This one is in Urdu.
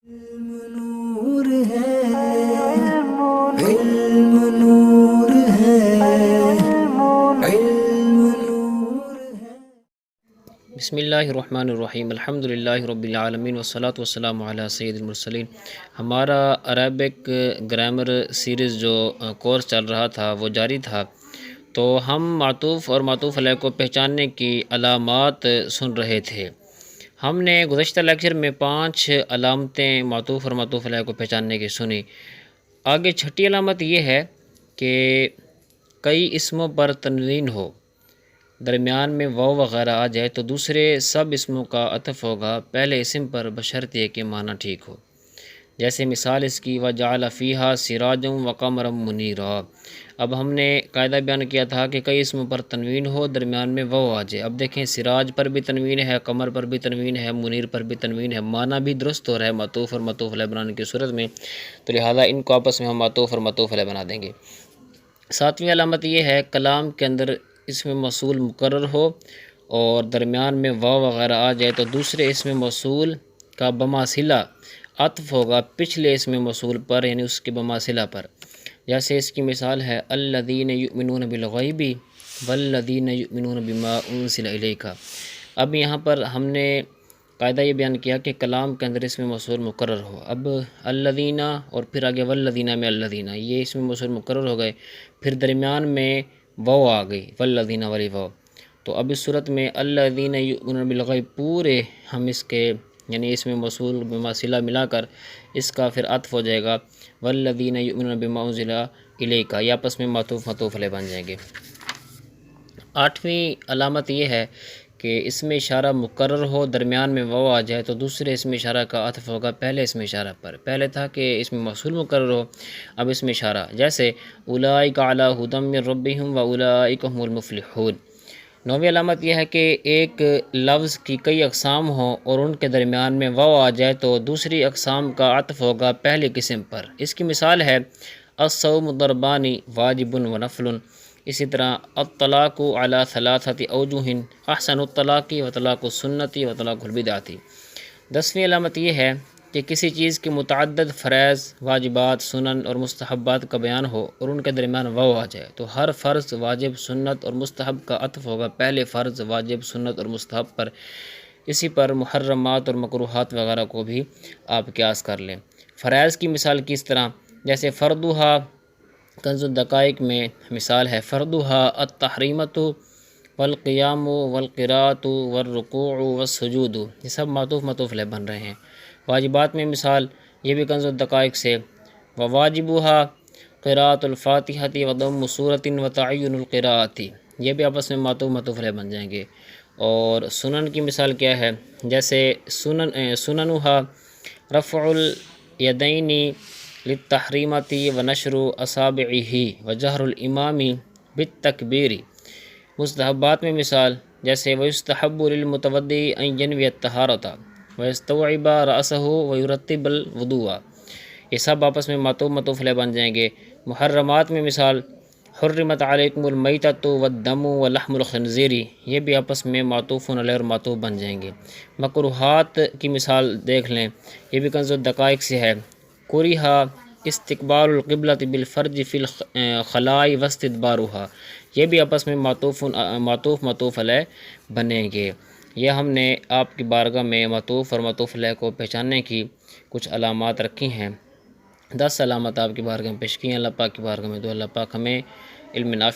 نور ہے، علم نور ہے، علم نور ہے۔ بسم اللہ الرحمن الرحیم، الحمد للہ رب العالمین والصلاة والسلام علی سید المرسلین۔ ہمارا عربک گرامر سیریز جو کورس چل رہا تھا وہ جاری تھا، تو ہم معطوف اور معطوف علیہ کو پہچاننے کی علامات سن رہے تھے۔ ہم نے گزشتہ لیکچر میں 5 علامتیں معطوف اور معطوف علیہ کو پہچاننے کی سنی۔ آگے چھٹی علامت یہ ہے کہ کئی اسموں پر تنوین ہو، درمیان میں واو وغیرہ آ جائے تو دوسرے سب اسموں کا عطف ہوگا پہلے اسم پر بشرط یہ کہ معنی ٹھیک ہو۔ جیسے مثال اس کی وَجَعَلَ فِيهَا سِرَاجًا وَقَمَرًا مُنِيرًا۔ اب ہم نے قاعدہ بیان کیا تھا کہ کئی اسموں پر تنوین ہو، درمیان میں واو آ جائے۔ اب دیکھیں سراج پر بھی تنوین ہے، قمر پر بھی تنوین ہے، منیر پر بھی تنوین ہے، معنی بھی درست ہو رہا ہے معطوف اور معطوف علیہ بنانے کی صورت میں، تو لہذا ان کو آپس میں ہم معطوف اور معطوف علیہ بنا دیں گے۔ 7ویں علامت یہ ہے کلام کے اندر اسم موصول مقرر ہو اور درمیان میں واو وغیرہ آ جائے تو دوسرے اسم موصول کا بماثلہ عطف ہوگا پچھلے اسم موصول پر، یعنی اس کے بماثلہ پر۔ جیسے اس کی مثال ہے الذین یؤمنون بالغیب والذین یؤمنون بما انزل الیک۔ اب یہاں پر ہم نے قاعدہ یہ بیان کیا کہ کلام کے اندر اسم موصول مقرر ہو۔ اب الذین اور پھر آگے والذین میں الذین، یہ اسم موصول مقرر ہو گئے، پھر درمیان میں واو آ گئی والذین والی واو، تو اب اس صورت میں الذین یؤمنون بالغیب پورے ہم اس کے یعنی اسم موصول بماثلہ ملا کر اس کا پھر عطف ہو جائے گا والذین یؤمنون بما انزل الیک، یہ آپس میں معطوف معطوف علیہ بن جائیں گے۔ 8ویں علامت یہ ہے کہ اسم اشارہ مقرر ہو، درمیان میں واو آ جائے تو دوسرے اسم اشارہ کا عطف ہوگا پہلے اسم اشارہ پر۔ پہلے تھا کہ اسم موصول مقرر ہو، اب اسم اشارہ، جیسے اولئک علی ھدی من ربہم واولئک ھم المفلحون۔ 9ویں علامت یہ ہے کہ ایک لفظ کی کئی اقسام ہوں اور ان کے درمیان میں واو آ جائے تو دوسری اقسام کا عطف ہوگا پہلے قسم پر۔ اس کی مثال ہے الصوم ضربان واجب و نفل۔ اسی طرح الطلاق علی ثلاثۃ اوجہ احسن الطلاق و طلاق السنۃ و طلاق البدعۃ۔ 10ویں علامت یہ ہے کہ کسی چیز کے متعدد فرائض، واجبات، سنن اور مستحبات کا بیان ہو اور ان کے درمیان واو آ جائے تو ہر فرض، واجب، سنت اور مستحب کا عطف ہوگا پہلے فرض، واجب، سنت اور مستحب پر۔ اسی پر محرمات اور مکروہات وغیرہ کو بھی آپ قیاس کر لیں۔ فرائض کی مثال کس طرح، جیسے فردھا کنز الدقائق میں مثال ہے فردھا التحریمۃ والقیام والقراءۃ والرکوع والسجود، یہ سب معطوف معطوف علیہ بن رہے ہیں۔ واجبات میں مثال یہ بھی کنز الدقائق سے وواجبھا قراءۃ الفاتحۃ وضم سورۃ وتعین القراءۃ، یہ بھی آپس میں معطوف معطوف علیہ بن جائیں گے۔ اور سنن کی مثال کیا ہے، جیسے سننھا رفع الیدین للتحریمۃ ونشر اصابعہ وجہر الامام بالتکبیر۔ مستحبات میں مثال جیسے ویستحب للمتوضئ ان ینوی الطہارۃ ویستوعب رأسہ ویرتب الوضوء، یہ سب آپس میں معطوف معطوف علیہ بن جائیں گے۔ محرمات میں مثال حرمت علیکم المیتۃ والدم ولحم الخنزیر، یہ بھی آپس میں معطوف علیہ اور معطوف بن جائیں گے۔ مکروہات کی مثال دیکھ لیں، یہ بھی کنز الدقائق سے ہے کرہ استقبال القبلۃ بالفرج فی الخلاء واستدبارھا، یہ بھی آپس میں معطوف معطوف علیہ بنیں گے۔ یہ ہم نے آپ کی بارگاہ میں معطوف اور معطوف علیہ کو پہچاننے کی کچھ علامات رکھی ہیں۔ 10 علامات آپ کی بارگاہ میں پیش کی ہیں۔ اللہ پاک کی بارگاہ میں دعا اللہ پاک ہمیں علم نافع